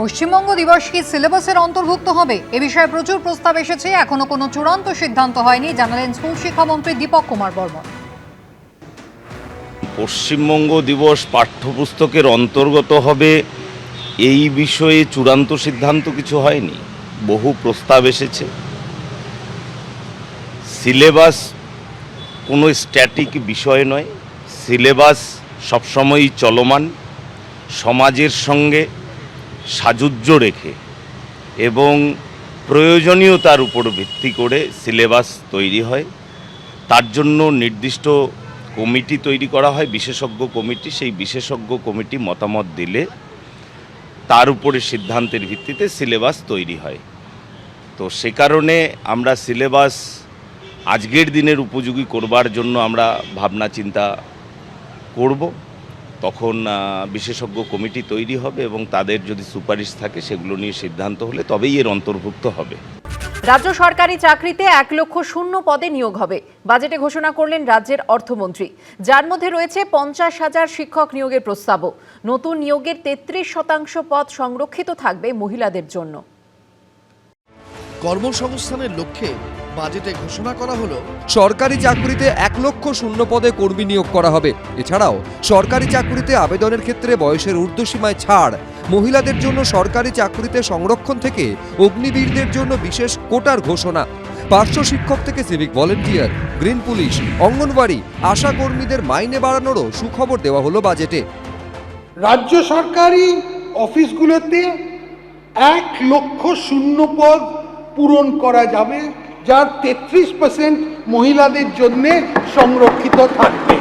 পশ্চিমবঙ্গ দিবস কি সিলেবাসের অন্তর্ভুক্ত হবে এ বিষয়ে প্রচুর প্রস্তাব এসেছে, এখনো কোনো চূড়ান্ত সিদ্ধান্ত হয়নি, জানালেন স্কুল শিক্ষামন্ত্রী দীপক কুমার বর্মন। পশ্চিমবঙ্গ দিবস পাঠ্যপুস্তকের অন্তর্গত হবে এই বিষয়ে চূড়ান্ত সিদ্ধান্ত কিছু হয়নি। বহু প্রস্তাব এসেছে। সিলেবাস কোনো স্ট্যাটিক বিষয় নয়, সিলেবাস সবসময়ই চলমান, সমাজের সঙ্গে সাযুজ্য রেখে এবং প্রয়োজনীয়তার উপর ভিত্তি করে সিলেবাস তৈরি হয়। তার জন্য নির্দিষ্ট কমিটি তৈরি করা হয়, বিশেষজ্ঞ কমিটি। সেই বিশেষজ্ঞ কমিটি মতামত দিলে তার উপরে সিদ্ধান্তের ভিত্তিতে সিলেবাস তৈরি হয়। তো সে কারণে আমরা সিলেবাস আজকের দিনের উপযোগী করবার জন্য আমরা ভাবনা চিন্তা করব। তখন বিশেষজ্ঞ কমিটি তৈরি হবে এবং তাদের যদি সুপারিশ থাকে সেগুলো নিয়ে সিদ্ধান্ত হলে তবেই এর অন্তর্ভুক্ত হবে। রাজ্য সরকারি চাকরিতে 1 লক্ষ শূন্য পদে নিয়োগ হবে, বাজেটে ঘোষণা করলেন রাজ্যের অর্থমন্ত্রী, যার মধ্যে রয়েছে 50,000 শিক্ষক নিয়োগের প্রস্তাবও। নতুন নিয়োগের 33% পদ সংরক্ষিত থাকবে মহিলাদের জন্য। কর্মসংস্থানের লক্ষ্যে বাজেটে ঘোষণা করা হলো সরকারি চাকরিতে 1 লক্ষ শূন্য পদে কর্মী নিয়োগ করা হবে। এছাড়াও সরকারি চাকরিতে আবেদনের ক্ষেত্রে বয়সের ঊর্ধ্বসীমায় ছাড়, মহিলাদের জন্য সরকারি চাকরিতে সংরক্ষণ থেকে অগ্নিবীরদের জন্য বিশেষ কোটার ঘোষণা, পার্শ্ব শিক্ষক থেকে civic volunteer, green police, anganwadi, ASHA কর্মীদের মাইনে বাড়ানোরও সুখবর দেওয়া হলো বাজেটে। রাজ্য সরকারি অফিসগুলোতে 1 লক্ষ শূন্য পদ পূরণ করা যাবে, যার 33% মহিলাদের জন্য সংরক্ষিত থাকবে।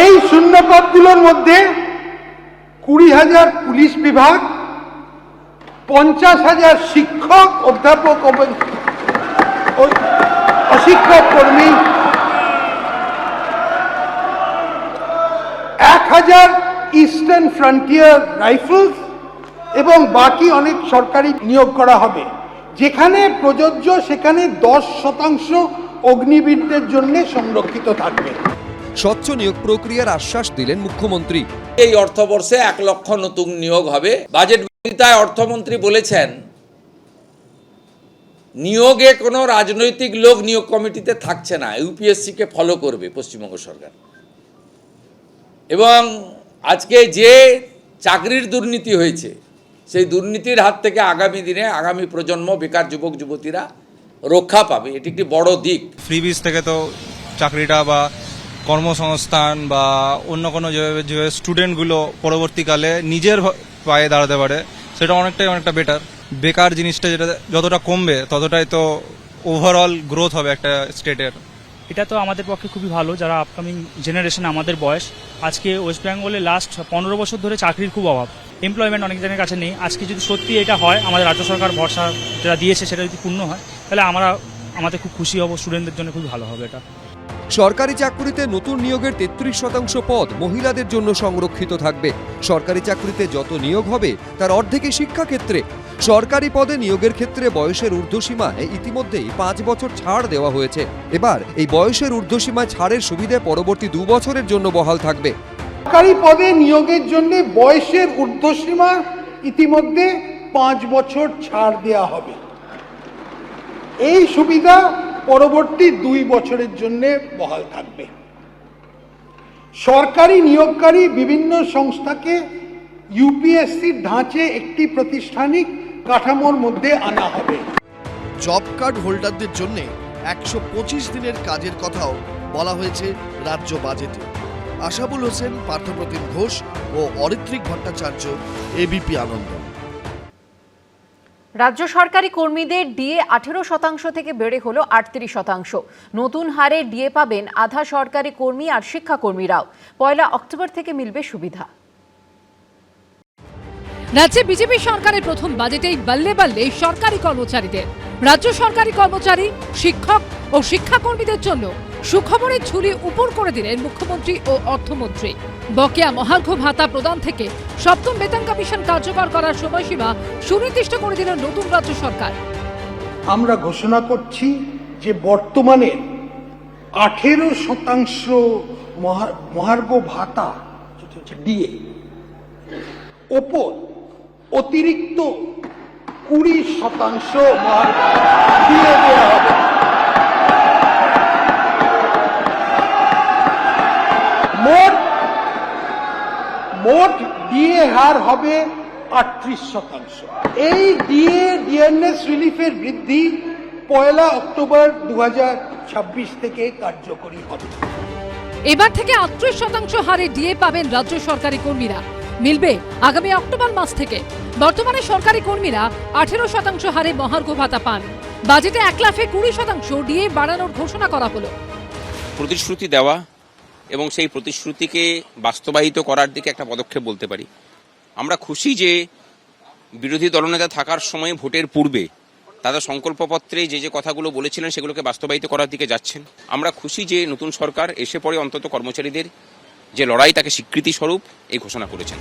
এই শূন্য পদগুলোর মধ্যে 20,000 পুলিশ বিভাগ, 50,000 শিক্ষক, অধ্যাপক, অশিক্ষক কর্মী, 1,000 ইস্টার্ন ফ্রন্টিয়ার রাইফেলস এবং বাকি অনেক সরকারি নিয়োগ করা হবে। যেখানে প্রযোজ্য সেখানে 10% অগ্নিবীরদের জন্য সংরক্ষিত থাকবে। স্বচ্ছ নিয়োগ প্রক্রিয়ার আশ্বাস দিলেন মুখ্যমন্ত্রী। এই অর্থবর্ষে 1 লক্ষ নতুন নিয়োগ হবে। বাজেট বক্তৃতায় অর্থমন্ত্রী বলেছেন, নিয়োগে কোনো রাজনৈতিক লোক নিয়োগ কমিটিতে থাকছে না, ইউপিএসসিকে ফলো করবে পশ্চিমবঙ্গ সরকার। এবং আজকে যে চাকরির দুর্নীতি হয়েছে সেই দুর্নীতির হাত থেকে আগামী দিনে আগামী প্রজন্ম, বেকার যুবক যুবতীরা রক্ষা পাবে। এটি একটি বড় দিক। ফ্রিবিজ থেকে তো চাকরিটা বা কর্মসংস্থান বা অন্য কোনো যে স্টুডেন্টগুলো পরবর্তীকালে নিজের পায়ে দাঁড়াতে পারে, সেটা অনেকটা বেটার। বেকার জিনিসটা যেটা যতটা কমবে ততটাই তো ওভারঅল গ্রোথ হবে একটা স্টেটের। এটা তো আমাদের পক্ষে খুবই ভালো, যারা আপকামিং জেনারেশন, আমাদের বয়স। আজকে ওয়েস্ট বেঙ্গলে লাস্ট 15 বছর ধরে চাকরির খুব অভাব, এমপ্লয়মেন্ট অনেক জনের কাছে নেই। আজকে যদি সত্যি এটা হয়, আমাদের রাজ্য সরকার ভরসা যেটা দিয়েছে সেটা যদি পূর্ণ হয়, তাহলে আমাদের খুব খুশি হব, স্টুডেন্টদের জন্য খুবই ভালো হবে এটা। সরকারি চাকরিতে নতুন নিয়োগের 33% পদ মহিলাদের জন্য সংরক্ষিত থাকবে। সরকারি চাকরিতে যত নিয়োগ হবে তার অর্ধেকই শিক্ষাক্ষেত্রে। সরকারি পদে নিয়োগের ক্ষেত্রে বয়সের ঊর্ধ্বসীমায় ইতিমধ্যেই 5 বছর ছাড় দেওয়া হয়েছে। এবার এই বয়সের ঊর্ধ্বসীমায় ছাড়ের সুবিধে পরবর্তী 2 বছরের জন্য বহাল থাকবে। সরকারি পদে নিয়োগের জন্য বয়সের ঊর্ধ্বসীমা ইতিমধ্যে 5 বছর ছাড় দেওয়া হবে। এই সুবিধা পরবর্তী 2 বছরের জন্য বহাল থাকবে। সরকারি নিয়োগকারী বিভিন্ন সংস্থাকে ইউপিএসসির ধাঁচে একটি প্রাতিষ্ঠানিক কাঠামোর মধ্যে আনা হবে। জব কার্ড হোল্ডারদের জন্য 125 দিনের কাজের কথাও বলা হয়েছে রাজ্য বাজেটে। আশাবুল হোসেন, পার্থপ্রতিম ঘোষ ও অরিত্রিক ভট্টাচার্য, এবিপি আনন্দ। রাজ্য সরকারি কর্মীদের ডিএ 18% থেকে বেড়ে হলো 38%। নতুন হারে ডিএ পাবেন আধা সরকারি কর্মী আর শিক্ষাকর্মীরাও। 1 অক্টোবর থেকে মিলবে সুবিধা। রাজ্যে বিজেপি সরকারের প্রথম বাজেটেই বাল্লে বাল্লে সরকারি কর্মচারীদের। রাজ্য সরকারি কর্মচারী, শিক্ষক ও শিক্ষাকর্মীদের জন্য সুখবরের ঝুলি উপর করে দিলেন মুখ্যমন্ত্রী ও অর্থমন্ত্রী। বকেয়া মহার্ঘ ভাতা প্রদান থেকে 7ম বেতন কমিশন কার্যকর করার সময়সীমা সুনির্দিষ্ট করে দিলেন নতুন রাজ্য সরকার। আমরা ঘোষণা করছি যে বর্তমানে 18% মহার্ঘ ভাতা যেটা হচ্ছে ডিএ ওপর অতিরিক্ত 20% মহার্ঘ দিয়ে দেওয়া হবে। মোট ডিএ হার হবে 38%। এই ডিএনএস রিলিফের বৃদ্ধি 1 অক্টোবর 2026 থেকে কার্যকরী হবে। এবার থেকে 38% হারে ডিএ পাবেন রাজ্য সরকারি কর্মীরা, মিলবে আগামী অক্টোবর মাস থেকে। বর্তমানে সরকারি কর্মীরা 18% হারে মহার্ঘ ভাতা পান। বাজেটে 1 লাফে 20% ডিএ বাড়ানোর ঘোষণা করা হলো। প্রতিশ্রুতি দেওয়া এবং সেই প্রতিশ্রুতিকে বাস্তবায়িত করার দিকে একটা পদক্ষেপ বলতে পারি। আমরা খুশি যে বিরোধী দলনেতা থাকার সময় ভোটের পূর্বে তাদের সংকল্পপত্রে যে কথাগুলো বলেছিলেন সেগুলোকে বাস্তবায়িত করার দিকে যাচ্ছেন। আমরা খুশি যে নতুন সরকার এসে পরে অন্তত কর্মচারীদের যে লড়াই তাকে স্বীকৃতি স্বরূপ এই ঘোষণা করেছেন।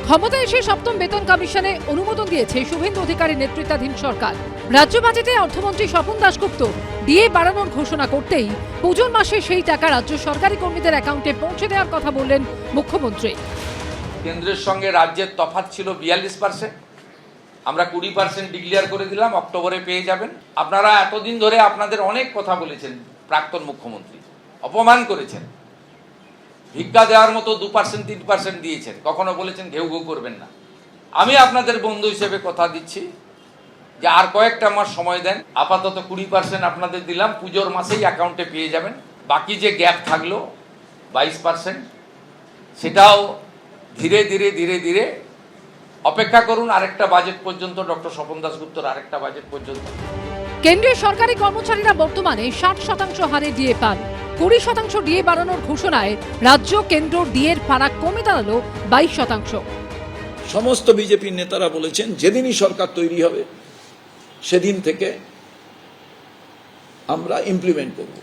ক্ষমতায় এসে 7ম বেতন কমিশনে অনুমোদন দিয়েছে শুভেন্দু অধিকারীর নেতৃত্বাধীন সরকার। রাজ্য বাজেটে অর্থমন্ত্রী স্বপন দাশগুপ্ত ডিএ বাড়ানোর ঘোষণা করতেই পুজোর মাসে সেই টাকা রাজ্য সরকারি কর্মীদের অ্যাকাউন্টে পৌঁছে দেওয়ার কথা বললেন মুখ্যমন্ত্রী। কেন্দ্রের সঙ্গে রাজ্যের তফাৎ ছিল 42%, আমরা 20% ডিক্লেয়ার করে দিলাম, অক্টোবরে পেয়ে যাবেন। আপনারা এতদিন ধরে আপনাদের অনেক কথা বলেছেন, প্রাক্তন মুখ্যমন্ত্রী অপমান করেছেন, ভিক্ষা দেওয়ার মতো 2% 3% দিয়েছেন, কখনো বলেছেন ঘেউ ঘেউ করবেন না। আমি আপনাদের বন্ধু হিসেবে কথা দিচ্ছি যে আর কয়েকটা মাস সময় দেন, আপাতত 20% আপনাদের দিলাম, পুজোর মাসেই অ্যাকাউন্টে পেয়ে যাবেন। বাকি যে গ্যাপ থাকলো 22%, সেটাও ধীরে ধীরে ধীরে ধীরে অপেক্ষা করুন আরেকটা বাজেট পর্যন্ত, ডক্টর স্বপন দাশগুপ্তর আরেকটা বাজেট পর্যন্ত। কেন্দ্রীয় সরকারি কর্মচারীরা বর্তমানে 60% হারে ডিএ পান। 20% ডিএ বাড়ানোর ঘোষণায় রাজ্য কেন্দ্র ডিএর ফারাক কমে দাঁড়ালো 22%। সমস্ত বিজেপির নেতারা বলেছেন যেদিনই সরকার তৈরি হবে সেদিন থেকে আমরা ইমপ্লিমেন্ট করব।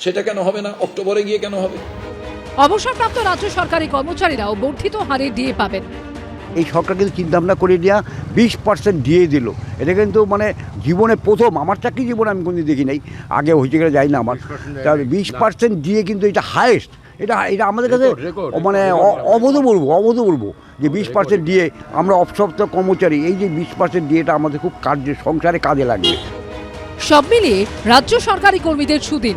সেটা কেন হবে না? অক্টোবরে গিয়ে কেন হবে? অবসরপ্রাপ্ত রাজ্য সরকারি কর্মচারীরাও বর্ধিত হারে ডিএ পাবেন। এই সরকার কিন্তু চিন্তাভাবনা করে নেওয়া 20% দিয়ে দিল। এটা কিন্তু মানে জীবনে প্রথম, আমার চাকরি জীবনে আমি কোনোদিন দেখি নাই, আগে হয়েছে গেলে যাই না আমার। তাহলে 20% দিয়ে কিন্তু এটা হায়েস্ট, এটা আমাদের কাছে মানে অভূতপূর্ব যে 20% দিয়ে আমরা অবসরপ্রাপ্ত কর্মচারী, এই যে 20% ডিএটা আমাদের খুব সংসারে কাজে লাগবে। সব মিলিয়ে রাজ্য সরকারি কর্মীদের সুদিন।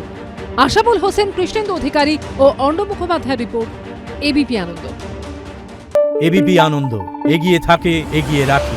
আশাবুল হোসেন, কৃষ্ণেন্দু অধিকারী ও অর্ণব মুখোপাধ্যায় রিপোর্ট, এবিপি আনন্দ। এবিপি আনন্দ, এগিয়ে থাকে, এগিয়ে রাখে।